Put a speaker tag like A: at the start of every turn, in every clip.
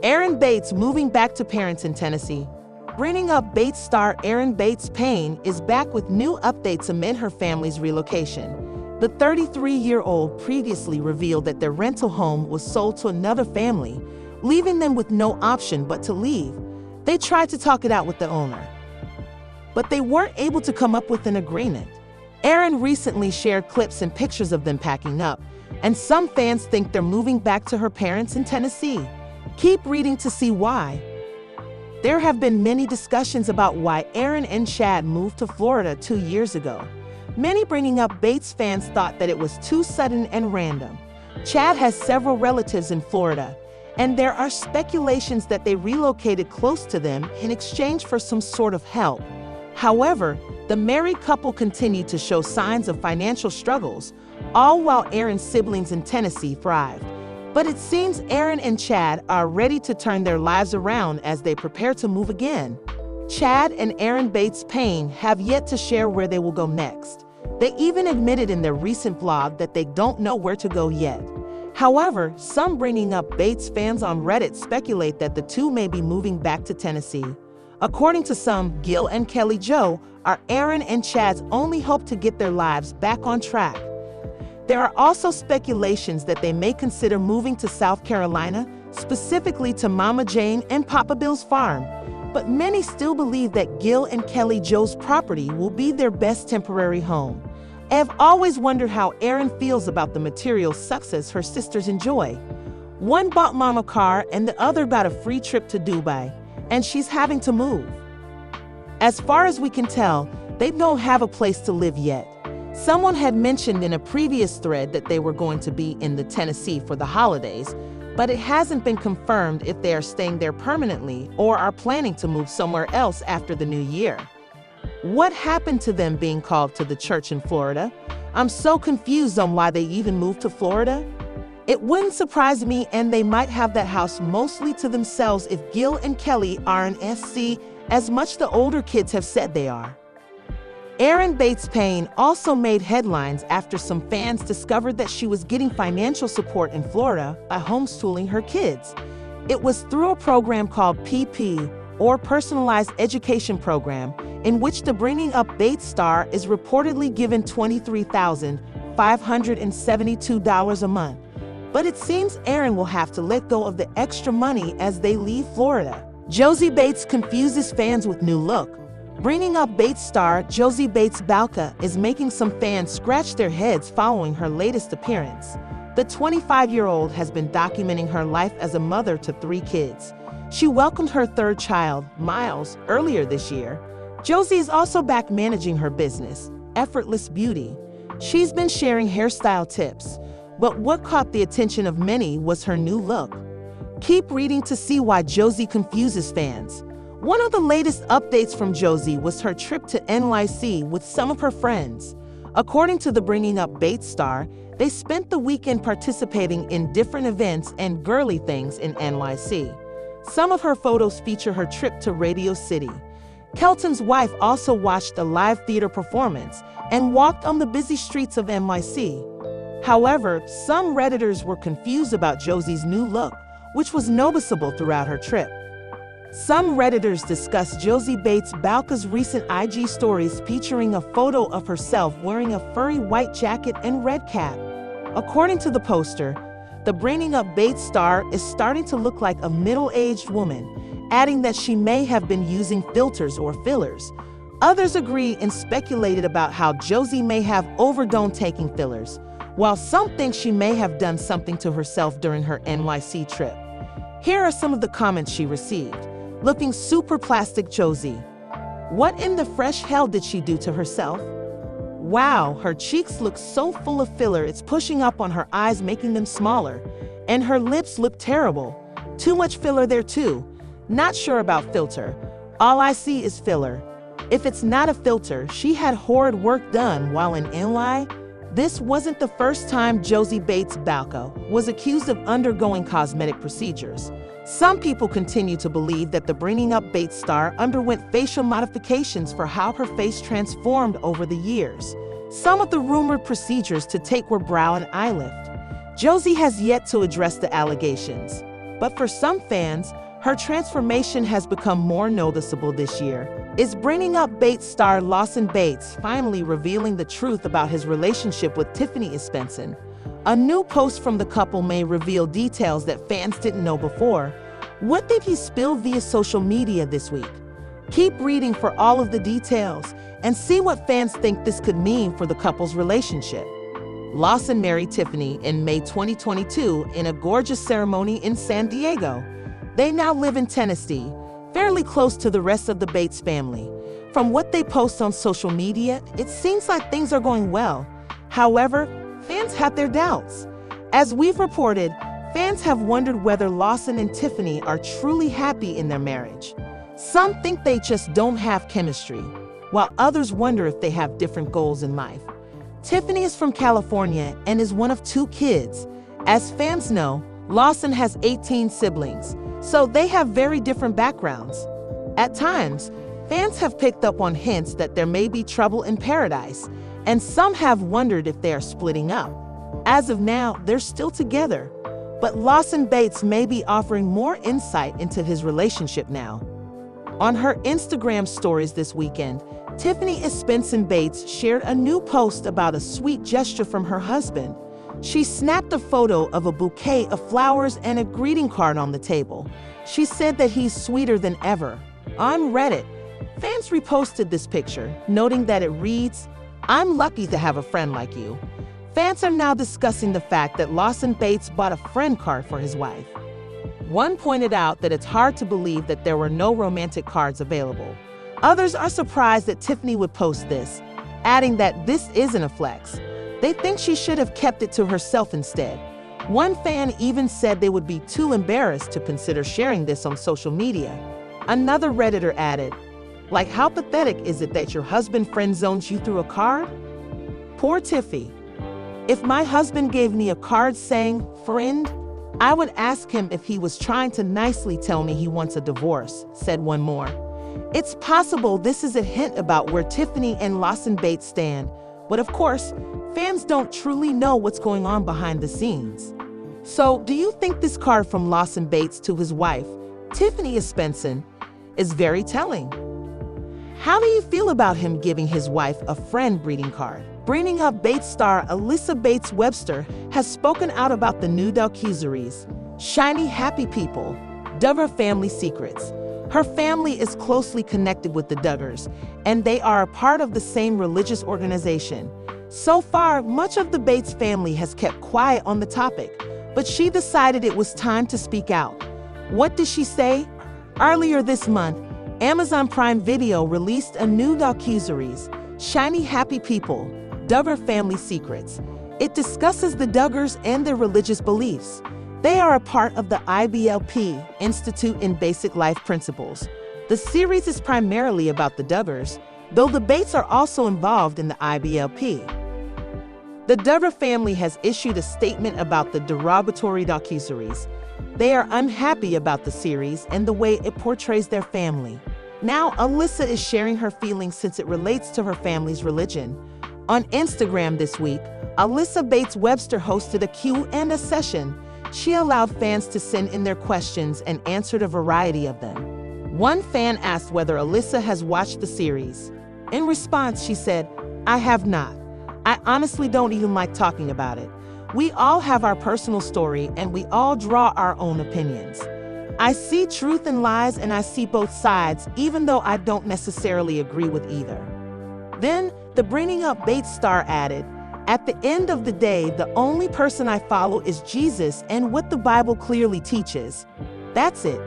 A: Erin Bates moving back to parents in Tennessee. Bringing Up Bates star Erin Bates Payne is back with new updates amid her family's relocation. The 33-year-old previously revealed that their rental home was sold to another family, leaving them with no option but to leave. They tried to talk it out with the owner, but they weren't able to come up with an agreement. Erin recently shared clips and pictures of them packing up, and some fans think they're moving back to her parents in Tennessee. Keep reading to see why. There have been many discussions about why Erin and Chad moved to Florida 2 years ago. Many Bringing Up Bates fans thought that it was too sudden and random. Chad has several relatives in Florida, and there are speculations that they relocated close to them in exchange for some sort of help. However, the married couple continued to show signs of financial struggles, all while Erin's siblings in Tennessee thrived. But it seems Erin and Chad are ready to turn their lives around as they prepare to move again. Chad and Erin Bates Payne have yet to share where they will go next. They even admitted in their recent vlog that they don't know where to go yet. However, some Bringing Up Bates fans on Reddit speculate that the two may be moving back to Tennessee. According to some, Gil and Kelly Joe are Erin and Chad's only hope to get their lives back on track. There are also speculations that they may consider moving to South Carolina, specifically to Mama Jane and Papa Bill's farm. But many still believe that Gil and Kelly Joe's property will be their best temporary home. I have always wondered how Erin feels about the material success her sisters enjoy. One bought Mom a car and the other got a free trip to Dubai, and she's having to move. As far as we can tell, they don't have a place to live yet. Someone had mentioned in a previous thread that they were going to be in the Tennessee for the holidays, but it hasn't been confirmed if they are staying there permanently or are planning to move somewhere else after the new year. What happened to them being called to the church in Florida? I'm so confused on why they even moved to Florida. It wouldn't surprise me, and they might have that house mostly to themselves if Gil and Kelly are an SC, as much the older kids have said they are. Erin Bates Payne also made headlines after some fans discovered that she was getting financial support in Florida by homeschooling her kids. It was through a program called PP, or Personalized Education Program, in which the Bringing Up Bates star is reportedly given $23,572 a month. But it seems Erin will have to let go of the extra money as they leave Florida. Josie Bates confuses fans with new look. Bringing Up Bates star Josie Bates is making some fans scratch their heads following her latest appearance. The 25-year-old has been documenting her life as a mother to 3 kids. She welcomed her third child, Miles, earlier this year. Josie is also back managing her business, Effortless Beauty. She's been sharing hairstyle tips, but what caught the attention of many was her new look. Keep reading to see why Josie confuses fans. One of the latest updates from Josie was her trip to NYC with some of her friends. According to the Bringing Up Bates star, they spent the weekend participating in different events and girly things in NYC. Some of her photos feature her trip to Radio City. Kelton's wife also watched a live theater performance and walked on the busy streets of NYC. However, some Redditors were confused about Josie's new look, which was noticeable throughout her trip. Some Redditors discussed Josie Bates' recent IG stories featuring a photo of herself wearing a furry white jacket and red cap. According to the poster, the Bringing Up Bates star is starting to look like a middle-aged woman, adding that she may have been using filters or fillers. Others agree and speculated about how Josie may have overdone taking fillers, while some think she may have done something to herself during her NYC trip. Here are some of the comments she received. Looking super plastic, Josie. What in the fresh hell did she do to herself? Wow, her cheeks look so full of filler it's pushing up on her eyes, making them smaller. And her lips look terrible. Too much filler there too. Not sure about filter. All I see is filler. If it's not a filter, she had horrid work done while in NY. This wasn't the first time Josie Bates was accused of undergoing cosmetic procedures. Some people continue to believe that the Bringing Up Bates star underwent facial modifications for how her face transformed over the years. Some of the rumored procedures to take were brow and eye lift. Josie has yet to address the allegations, But for some fans, her transformation has become more noticeable this year. Is Bringing Up Bates star Lawson Bates finally revealing the truth about his relationship with Tiffany Espensen? A new post from the couple may reveal details that fans didn't know before. What did he spill via social media this week? Keep reading for all of the details and see what fans think this could mean for the couple's relationship. Lawson married Tiffany in May 2022 in a gorgeous ceremony in San Diego. They now live in Tennessee, fairly close to the rest of the Bates family. From what they post on social media, it seems like things are going well. However, fans have their doubts. As we've reported, fans have wondered whether Lawson and Tiffany are truly happy in their marriage. Some think they just don't have chemistry, while others wonder if they have different goals in life. Tiffany is from California and is one of 2 kids. As fans know, Lawson has 18 siblings, so they have very different backgrounds. At times, fans have picked up on hints that there may be trouble in paradise, and some have wondered if they are splitting up. As of now, they're still together, but Lawson Bates may be offering more insight into his relationship now. On her Instagram stories this weekend, Tiffany Espensen Bates shared a new post about a sweet gesture from her husband. She snapped a photo of a bouquet of flowers and a greeting card on the table. She said that he's sweeter than ever. On Reddit, fans reposted this picture, noting that it reads, "I'm lucky to have a friend like you." Fans are now discussing the fact that Lawson Bates bought a friend card for his wife. One pointed out that it's hard to believe that there were no romantic cards available. Others are surprised that Tiffany would post this, adding that this isn't a flex. They think she should have kept it to herself instead. One fan even said they would be too embarrassed to consider sharing this on social media. Another Redditor added, "Like, how pathetic is it that your husband friend zones you through a card? Poor Tiffy. If my husband gave me a card saying, 'friend,' I would ask him if he was trying to nicely tell me he wants a divorce," said one more. It's possible this is a hint about where Tiffany and Lawson Bates stand, but of course, fans don't truly know what's going on behind the scenes. So, do you think this card from Lawson Bates to his wife, Tiffany Espensen, is very telling? How do you feel about him giving his wife a friend greeting card? Bringing Up Bates star Alyssa Bates Webster has spoken out about the new docuseries, Shiny Happy People, Duggar Family Secrets. Her family is closely connected with the Duggars, and they are a part of the same religious organization. So far, much of the Bates family has kept quiet on the topic, but she decided it was time to speak out. What did she say? Earlier this month, Amazon Prime Video released a new docuseries, Shiny Happy People, Duggar Family Secrets. It discusses the Duggars and their religious beliefs. They are a part of the IBLP, Institute in Basic Life Principles. The series is primarily about the Duggars, though the Bates are also involved in the IBLP. The Duggar family has issued a statement about the derogatory docuseries. They are unhappy about the series and the way it portrays their family. Now, Alyssa is sharing her feelings since it relates to her family's religion. On Instagram this week, Alyssa Bates Webster hosted a Q&A session. She allowed fans to send in their questions and answered a variety of them. One fan asked whether Alyssa has watched the series. In response, she said, "I have not. I honestly don't even like talking about it. We all have our personal story and we all draw our own opinions. I see truth and lies and I see both sides, even though I don't necessarily agree with either." Then, the Bringing Up Bates star added, "At the end of the day, the only person I follow is Jesus and what the Bible clearly teaches. That's it."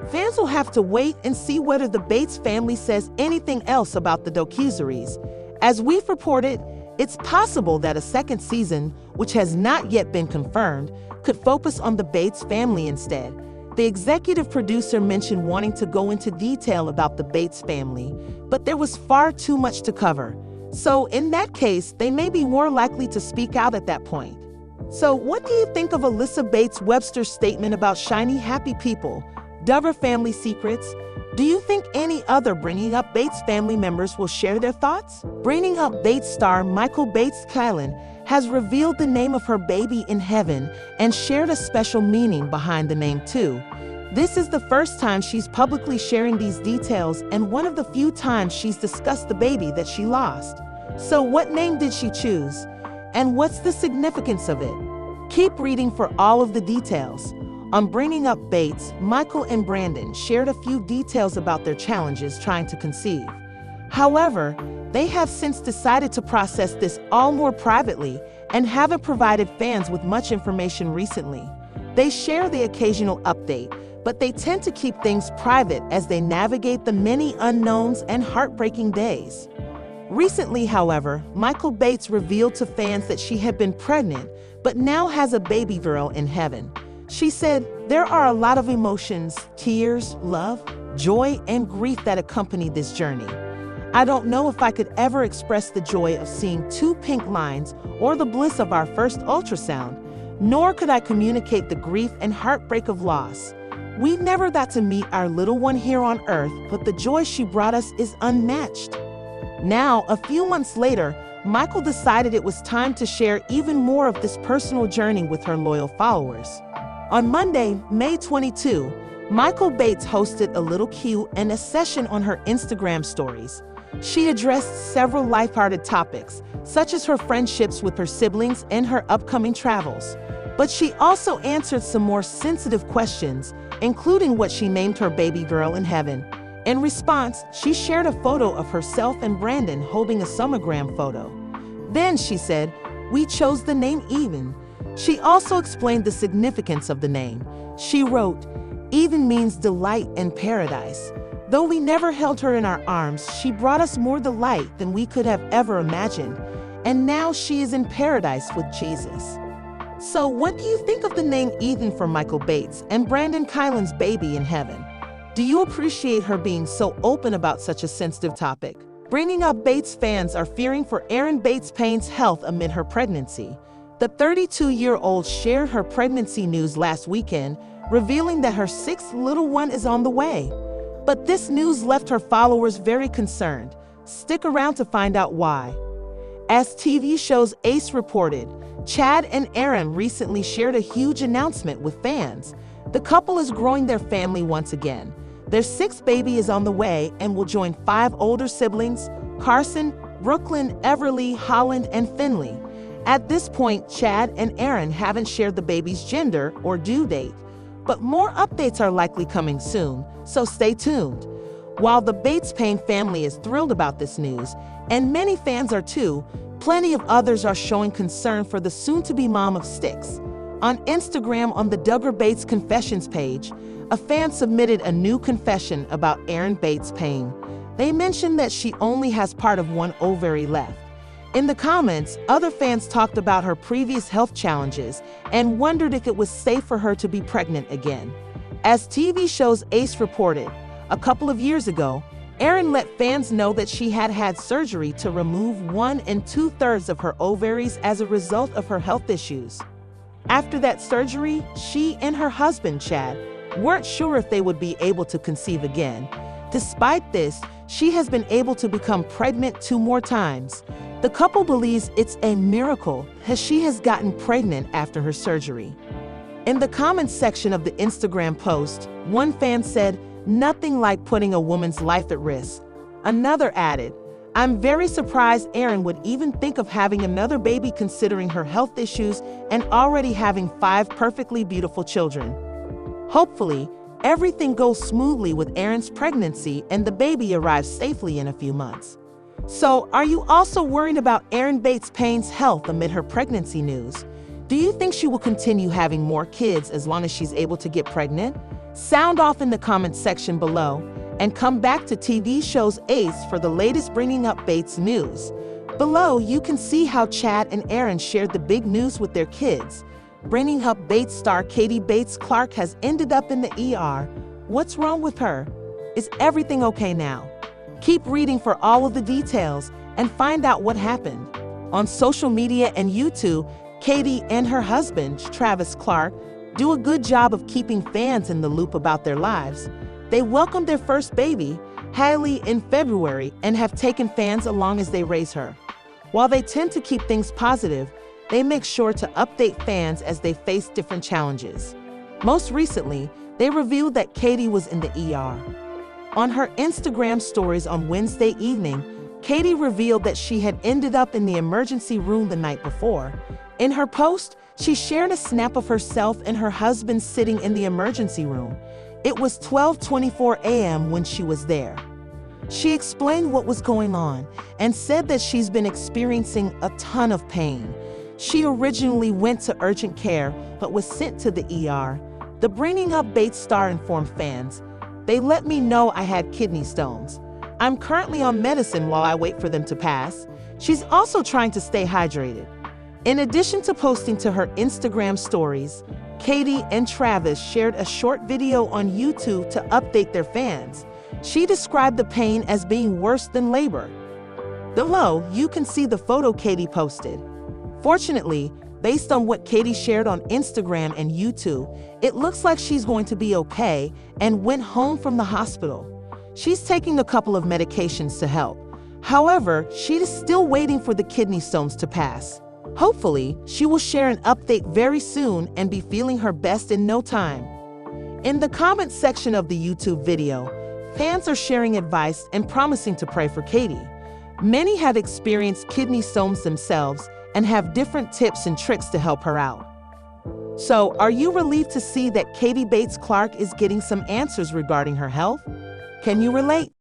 A: Fans will have to wait and see whether the Bates family says anything else about the docuseries. As we've reported, it's possible that a second season, which has not yet been confirmed, could focus on the Bates family instead. The executive producer mentioned wanting to go into detail about the Bates family, but there was far too much to cover. So in that case, they may be more likely to speak out at that point. So what do you think of Alyssa Bates Webster's statement about Shiny Happy People, Duggar Family Secrets? Do you think any other Bringing Up Bates family members will share their thoughts? Bringing Up Bates star Michael Bates Kylan has revealed the name of her baby in heaven and shared a special meaning behind the name too. This is the first time she's publicly sharing these details and one of the few times she's discussed the baby that she lost. So what name did she choose? And what's the significance of it? Keep reading for all of the details. On Bringing Up Bates, Michael and Brandon shared a few details about their challenges trying to conceive. However, they have since decided to process this all more privately and haven't provided fans with much information recently. They share the occasional update, but they tend to keep things private as they navigate the many unknowns and heartbreaking days. Recently, however, Michael Bates revealed to fans that she had been pregnant, but now has a baby girl in heaven. She said, "There are a lot of emotions, tears, love, joy, and grief that accompany this journey. I don't know if I could ever express the joy of seeing 2 pink lines or the bliss of our first ultrasound, nor could I communicate the grief and heartbreak of loss. We never got to meet our little one here on earth, but the joy she brought us is unmatched." Now, a few months later, Michael decided it was time to share even more of this personal journey with her loyal followers. On Monday, May 22, Michael Bates hosted a little Q&A session on her Instagram stories. She addressed several lighthearted topics, such as her friendships with her siblings and her upcoming travels. But she also answered some more sensitive questions, including what she named her baby girl in heaven. In response, she shared a photo of herself and Brandon holding a sonogram photo. Then she said, "We chose the name Eden." She also explained the significance of the name. She wrote, "Eden means delight and paradise. Though we never held her in our arms, she brought us more delight than we could have ever imagined. And now she is in paradise with Jesus." So what do you think of the name Eden for Michael Bates and Brandon Kylan's baby in heaven? Do you appreciate her being so open about such a sensitive topic? Bringing Up Bates fans are fearing for Erin Bates Payne's health amid her pregnancy. The 32-year-old shared her pregnancy news last weekend, revealing that her 6th little one is on the way. But this news left her followers very concerned. Stick around to find out why. As TV show's Ace reported, Chad and Erin recently shared a huge announcement with fans. The couple is growing their family once again. Their 6th baby is on the way and will join 5 older siblings: Carson, Brooklyn, Everly, Holland, and Finley. At this point, Chad and Erin haven't shared the baby's gender or due date, but more updates are likely coming soon, so stay tuned. While the Bates Payne family is thrilled about this news, and many fans are too, plenty of others are showing concern for the soon-to-be mom of 6. On Instagram, on the Duggars Bates Confessions page, a fan submitted a new confession about Erin Bates Payne. They mentioned that she only has part of one ovary left. In the comments, other fans talked about her previous health challenges and wondered if it was safe for her to be pregnant again. As TV show's Ace reported, a couple of years ago, Erin let fans know that she had had surgery to remove 1 2/3 of her ovaries as a result of her health issues. After that surgery, she and her husband, Chad, weren't sure if they would be able to conceive again. Despite this, she has been able to become pregnant 2 more times. The couple believes it's a miracle as she has gotten pregnant after her surgery. In the comments section of the Instagram post, one fan said, "Nothing like putting a woman's life at risk." Another added, "I'm very surprised Erin would even think of having another baby considering her health issues and already having 5 perfectly beautiful children." Hopefully, everything goes smoothly with Erin's pregnancy and the baby arrives safely in a few months. So, are you also worried about Erin Bates Payne's health amid her pregnancy news? Do you think she will continue having more kids as long as she's able to get pregnant? Sound off in the comments section below, and come back to TV show's Ace for the latest Bringing Up Bates news. Below, you can see how Chad and Erin shared the big news with their kids. Bringing Up Bates star Katie Bates Clark has ended up in the ER. What's wrong with her? Is everything okay now? Keep reading for all of the details and find out what happened. On social media and YouTube, Katie and her husband, Travis Clark, do a good job of keeping fans in the loop about their lives. They welcomed their first baby, Hailey, in February and have taken fans along as they raise her. While they tend to keep things positive, they make sure to update fans as they face different challenges. Most recently, they revealed that Katie was in the ER. On her Instagram stories on Wednesday evening, Katie revealed that she had ended up in the emergency room the night before. In her post, she shared a snap of herself and her husband sitting in the emergency room. It was 12:24 a.m. when she was there. She explained what was going on and said that she's been experiencing a ton of pain. She originally went to urgent care but was sent to the ER. The Bringing Up Bates star informed fans, "They let me know I had kidney stones. I'm currently on medicine while I wait for them to pass." She's also trying to stay hydrated. In addition to posting to her Instagram stories, Katie and Travis shared a short video on YouTube to update their fans. She described the pain as being worse than labor. Below, you can see the photo Katie posted. Fortunately, based on what Katie shared on Instagram and YouTube, it looks like she's going to be okay and went home from the hospital. She's taking a couple of medications to help. However, she is still waiting for the kidney stones to pass. Hopefully, she will share an update very soon and be feeling her best in no time. In the comments section of the YouTube video, fans are sharing advice and promising to pray for Katie. Many have experienced kidney stones themselves and have different tips and tricks to help her out. So, are you relieved to see that Katie Bates Clark is getting some answers regarding her health? Can you relate?